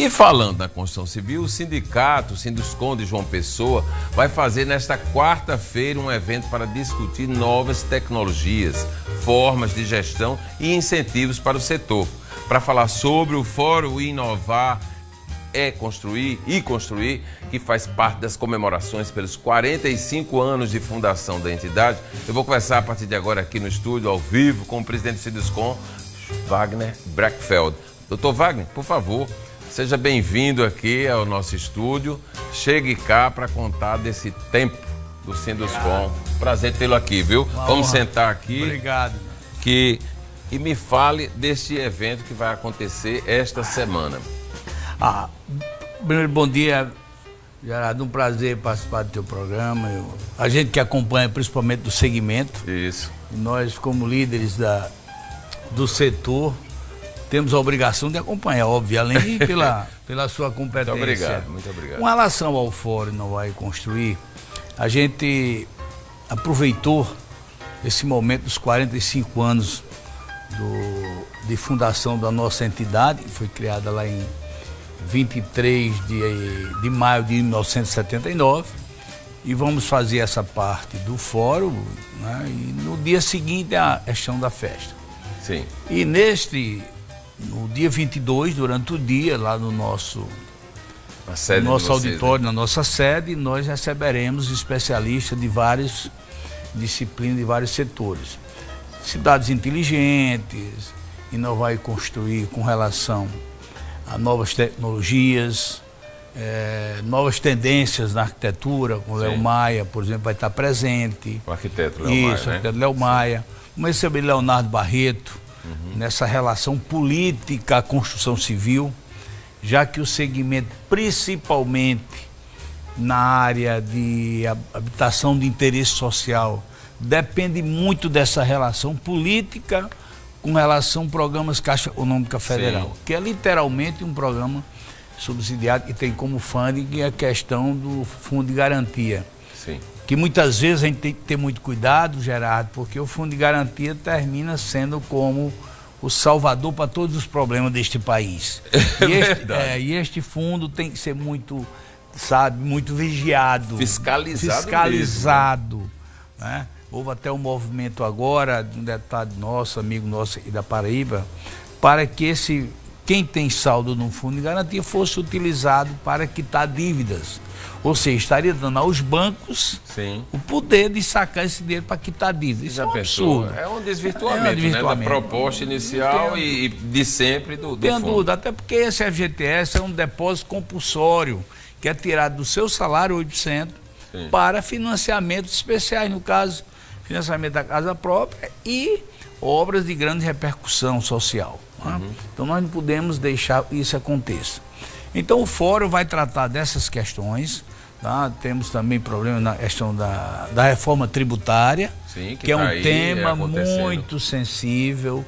E falando da construção civil, o sindicato, o Sinduscon de João Pessoa, vai fazer nesta quarta-feira um evento para discutir novas tecnologias, formas de gestão e incentivos para o setor. Para falar sobre o Fórum Inovar é Construir, que faz parte das comemorações pelos 45 anos de fundação da entidade, eu vou conversar a partir de agora aqui no estúdio, ao vivo, com o presidente do Sinduscon, Wagner Breckfeld. Doutor Wagner, por favor, seja bem-vindo aqui ao nosso estúdio. Chegue cá para contar desse tempo do Sinduscon. Prazer tê-lo aqui, viu? Vamos sentar aqui. Obrigado. E me fale deste evento que vai acontecer esta semana. Primeiro, bom dia, Gerardo. Um prazer participar do teu programa. A gente que acompanha principalmente do segmento. Isso. Nós, como líderes do setor, temos a obrigação de acompanhar, óbvio, além pela sua competência. Muito obrigado, muito obrigado. Com relação ao Fórum Inovar e Construir, a gente aproveitou esse momento dos 45 anos de fundação da nossa entidade, que foi criada lá em 23 de maio de 1979, e vamos fazer essa parte do fórum, né? E no dia seguinte é a questão da festa. Sim. E no dia 22, durante o dia, lá no nosso auditório, na nossa sede, nós receberemos especialistas de várias disciplinas, de vários setores. Cidades inteligentes, inovar e construir com relação a novas tecnologias, novas tendências na arquitetura, com o Léo Maia, por exemplo, vai estar presente. O arquiteto Léo Maia, o arquiteto Léo Maia. Vamos receber Leonardo Barreto, nessa relação política à construção civil, já que o segmento, principalmente na área de habitação de interesse social, depende muito dessa relação política com relação a programas Caixa Econômica Federal, que é literalmente um programa subsidiado que tem como funding a questão do Fundo de Garantia. Sim. Que muitas vezes a gente tem que ter muito cuidado, Gerardo, porque o Fundo de Garantia termina sendo como o salvador para todos os problemas deste país. E este fundo tem que ser muito, muito vigiado. Fiscalizado. Né? Houve até um movimento agora, de um deputado nosso, amigo nosso aqui da Paraíba, para que quem tem saldo no Fundo de Garantia fosse utilizado para quitar dívidas. Ou seja, estaria dando aos bancos o poder de sacar esse dinheiro para quitar dívidas. Isso é um absurdo. É um desvirtuamento, né, da proposta inicial e de sempre do fundo. Tenho dúvida, até porque esse FGTS é um depósito compulsório, que é tirado do seu salário 8% para financiamentos especiais, no caso, financiamento da casa própria e obras de grande repercussão social. Então nós não podemos deixar isso acontecer. Então o fórum vai tratar dessas questões, tá? Temos também problema na questão da reforma tributária, que é um tema muito sensível.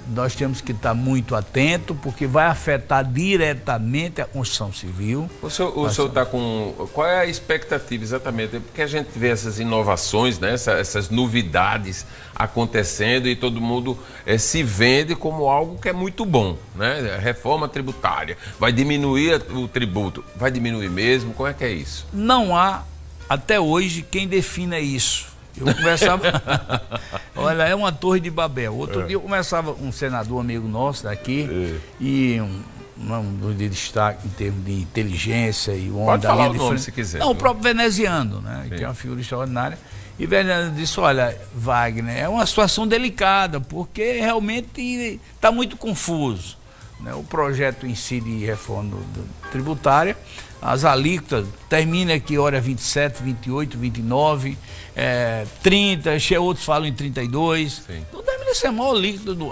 Nós temos que estar muito atento, porque vai afetar diretamente a construção civil. O senhor está com... Qual é a expectativa exatamente? Porque a gente vê essas inovações, né? essas novidades acontecendo e todo mundo se vende como algo que é muito bom, né? Reforma tributária, vai diminuir o tributo, vai diminuir mesmo? Como é que é isso? Não há, até hoje, quem defina isso. Eu conversava, olha, é uma torre de Babel. Outro dia eu conversava com um senador amigo nosso daqui, e um de destaque em termos de inteligência e um Pode falar o nome se quiser. Não, o próprio veneziano, né? Que é uma figura extraordinária. E o veneziano disse: olha, Wagner, é uma situação delicada, porque realmente está muito confuso, né? O projeto em si de reforma tributária, as alíquotas, termina aqui hora 27, 28, 29, 30, outros falam em 32. Então deve ser a maior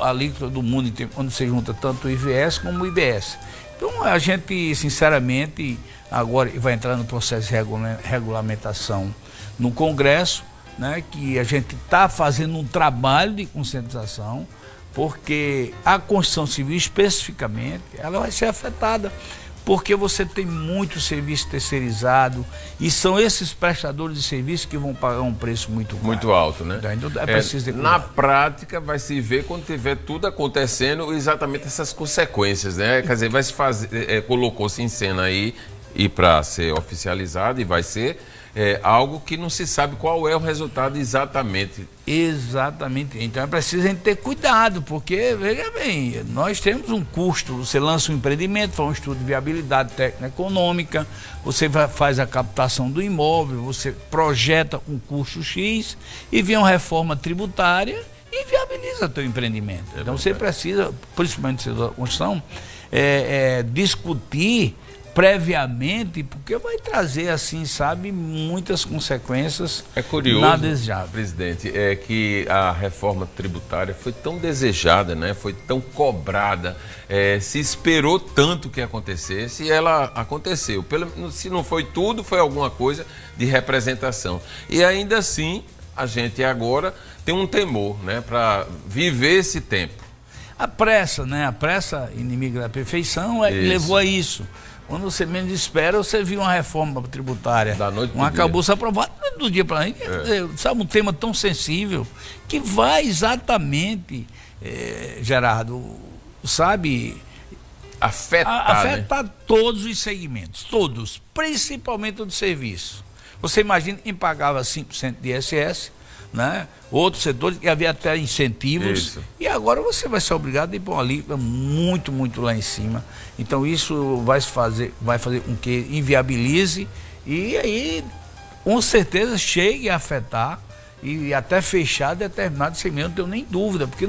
alíquota do mundo, quando você junta tanto o IVS como o IBS. Então a gente, sinceramente, agora vai entrar no processo de regulamentação no Congresso, né, que a gente está fazendo um trabalho de conscientização, porque a construção civil especificamente, ela vai ser afetada porque você tem muito serviço terceirizado e são esses prestadores de serviço que vão pagar um preço muito caro. Muito alto, né? Então é preciso ter na prática vai se ver quando tiver tudo acontecendo, exatamente essas consequências, né? Quer dizer, vai se fazer, colocou-se em cena aí e para ser oficializado e vai ser algo que não se sabe qual é o resultado exatamente. Exatamente. Então é preciso a gente ter cuidado, porque, veja bem, nós temos um custo. Você lança um empreendimento, faz um estudo de viabilidade técnico-econômica, você faz a captação do imóvel, você projeta um custo X e vem uma reforma tributária e viabiliza teu empreendimento. Então você precisa, principalmente na construção, discutir previamente, porque vai trazer, assim, sabe, muitas consequências. É curioso, nada desejável. Presidente, que a reforma tributária foi tão desejada, né? Foi tão cobrada, se esperou tanto que acontecesse e ela aconteceu. Se não foi tudo, foi alguma coisa de representação. E ainda assim, a gente agora tem um temor, né, para viver esse tempo. A pressa, né? A pressa, inimiga da perfeição, levou a isso. Quando você menos espera, você viu uma reforma tributária, um arcabouço aprovado do dia para noite. Sabe, um tema tão sensível que vai exatamente, Gerardo, sabe, afetar todos os segmentos, todos, principalmente o de serviço. Você imagina quem pagava 5% de ISS, né? Outros setores que havia até incentivos. E agora você vai ser obrigado a ir para uma alíquota muito, muito lá em cima. Então isso vai fazer com que inviabilize e aí com certeza chegue a afetar e até fechar determinado segmento, não tenho nem dúvida, porque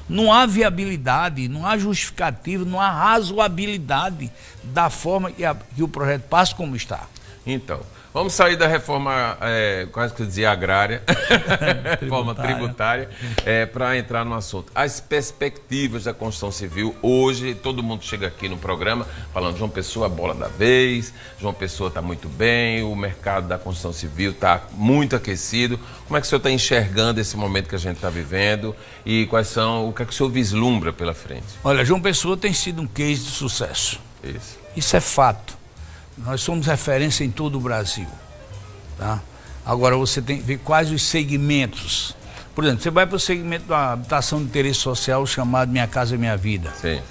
não há viabilidade, não há justificativa, não há razoabilidade da forma que o projeto passa como está. Então, vamos sair da reforma, quase que eu dizia agrária, reforma tributária, para entrar no assunto. As perspectivas da construção civil hoje, todo mundo chega aqui no programa falando João Pessoa, a bola da vez, João Pessoa está muito bem, o mercado da construção civil está muito aquecido. Como é que o senhor está enxergando esse momento que a gente está vivendo e o que é que o senhor vislumbra pela frente? Olha, João Pessoa tem sido um case de sucesso. Isso é fato. Nós somos referência em todo o Brasil, tá? Agora você tem que ver quais os segmentos. Por exemplo, você vai para o segmento da habitação de interesse social chamado Minha Casa Minha Vida. Sim.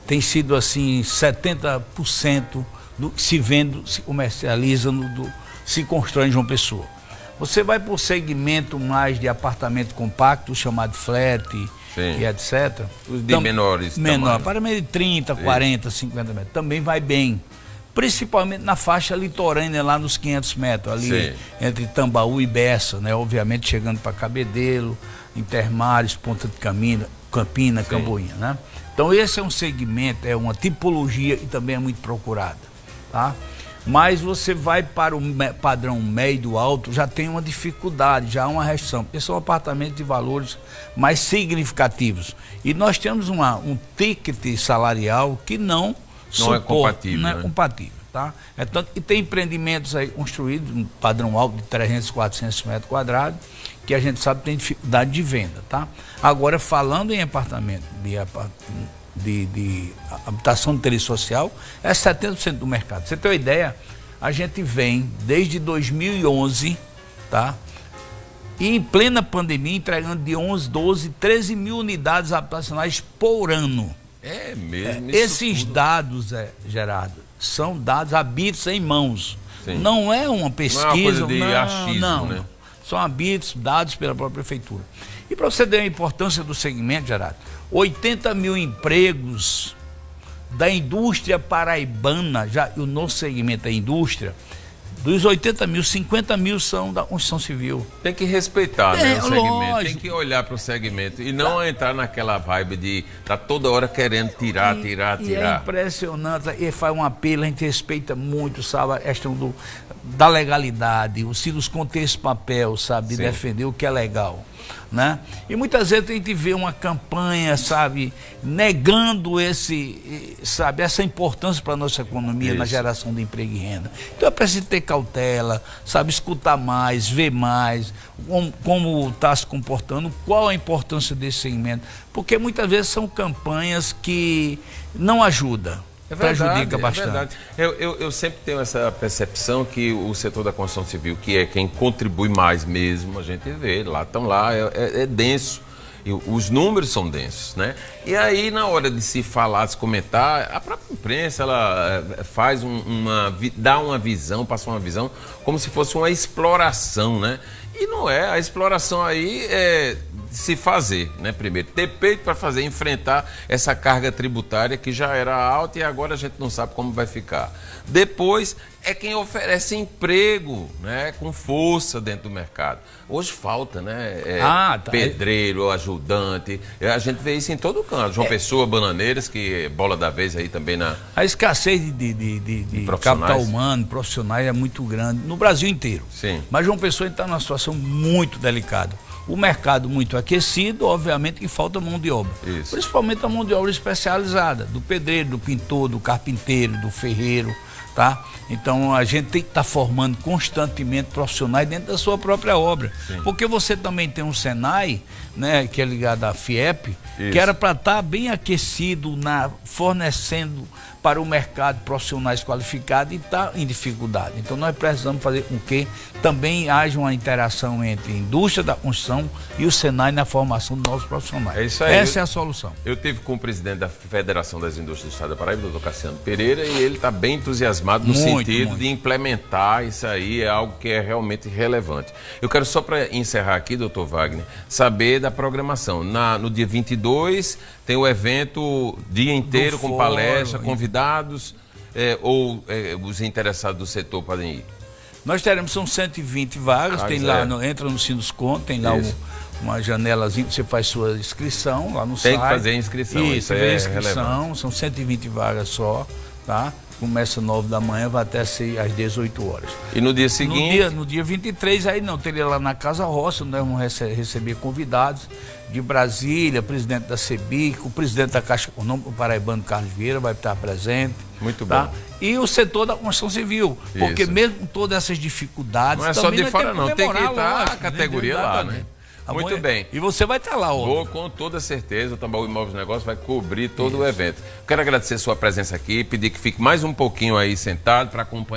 Tem sido assim 70% do que se vende, se comercializa, se constrói em João Pessoa. Você vai para o segmento mais de apartamento compacto, chamado flat, e etc. Os de menores. Menor, para meio de 30, 40, 50 metros. Também vai bem. Principalmente na faixa litorânea, lá nos 500 metros, ali entre Tambaú e Bessa, né? Obviamente chegando para Cabedelo, Intermares, Ponta de Campina, Camboinha, né? Então esse é um segmento, é uma tipologia e também é muito procurada, tá? Mas você vai para o padrão médio alto, já tem uma dificuldade, já há uma restrição, porque são apartamentos de valores mais significativos. E nós temos um ticket salarial que não é compatível. Não é compatível, tá? Tanto que tem empreendimentos aí construídos, um padrão alto de 300, 400 metros quadrados, que a gente sabe que tem dificuldade de venda, tá? Agora, falando em apartamento de habitação de interesse social, é 70% do mercado. Você tem uma ideia? A gente vem desde 2011, tá? E em plena pandemia, entregando de 11, 12, 13 mil unidades habitacionais por ano. É mesmo. Esses dados, Gerardo, são dados habitos em mãos. Não é uma pesquisa. Não é uma coisa de achismo, né? São habitos dados pela própria prefeitura. E para você ter a importância do segmento, Gerardo, 80 mil empregos da indústria paraibana, já o nosso segmento é indústria, dos 80 mil, 50 mil são da construção civil. Tem que respeitar, né, o segmento, lógico. Tem que olhar para o segmento e não entrar naquela vibe de estar toda hora querendo tirar. E é impressionante, e faz um apelo, a gente respeita muito, sabe, a questão da legalidade, os Silos contêm esse papel, sabe, de defender o que é legal, né? E muitas vezes a gente vê uma campanha, sabe, negando essa importância para a nossa economia na geração de emprego e renda. Então é preciso ter cautela, sabe, escutar mais, ver mais, como está se comportando, qual a importância desse segmento, porque muitas vezes são campanhas que não ajudam. prejudica bastante. É verdade. Eu sempre tenho essa percepção que o setor da construção civil, que é quem contribui mais mesmo, a gente vê, estão lá, é denso. E os números são densos, né? E aí, na hora de se falar, de se comentar, a própria imprensa, ela faz dá uma visão, passa uma visão, como se fosse uma exploração, né? E não é, a exploração aí é se fazer, né? Primeiro, ter peito para fazer, enfrentar essa carga tributária que já era alta e agora a gente não sabe como vai ficar. Depois, é quem oferece emprego, né? Com força dentro do mercado. Hoje falta, né? Pedreiro, ajudante, a gente vê isso em todo canto. João Pessoa, Bananeiras, que é bola da vez aí também na... A escassez de capital humano, profissionais é muito grande no Brasil inteiro. Sim. Mas João Pessoa está numa situação muito delicada. O mercado muito aquecido, obviamente que falta mão de obra. Isso. Principalmente a mão de obra especializada, do pedreiro, do pintor, do carpinteiro, do ferreiro, tá? Então a gente tem que estar formando constantemente profissionais dentro da sua própria obra. Sim. Porque você também tem um Senai, né, que é ligado à FIEP, isso, que era para estar bem aquecido, fornecendo para o mercado profissionais qualificados e está em dificuldade. Então nós precisamos fazer com que também haja uma interação entre a indústria da construção e o Senai na formação dos novos profissionais. É isso aí. Essa é a solução. Eu tive com o presidente da Federação das Indústrias do Estado da Paraíba, doutor Cassiano Pereira, e ele está bem entusiasmado no sentido de implementar isso aí, é algo que é realmente relevante. Eu quero só para encerrar aqui, doutor Wagner, saber da programação. No dia 22 tem o evento dia inteiro com palestra, convidados os interessados do setor podem ir. Nós teremos, são 120 vagas, tem lá, entra no Sindusconto, tem lá uma janelazinha que você faz sua inscrição lá no site. Tem que fazer a inscrição, isso é relevante. São 120 vagas só, tá? Começa às 9 da manhã, vai até às 18 horas. E no dia seguinte? No dia 23, aí não, teria lá na Casa Roça, nós vamos receber convidados de Brasília, presidente da CEBIC, o presidente da Caixa Econômica, o paraibano Carlos Vieira, vai estar presente. Muito tá? bom. E o setor da construção civil, porque mesmo com todas essas dificuldades... Não é só de fora não, tem que estar a categoria lá, né? Muito bem. E você vai estar lá, Vou com toda certeza, o Tambaú Imóveis Negócios vai cobrir todo o evento. Quero agradecer a sua presença aqui, pedir que fique mais um pouquinho aí sentado para acompanhar.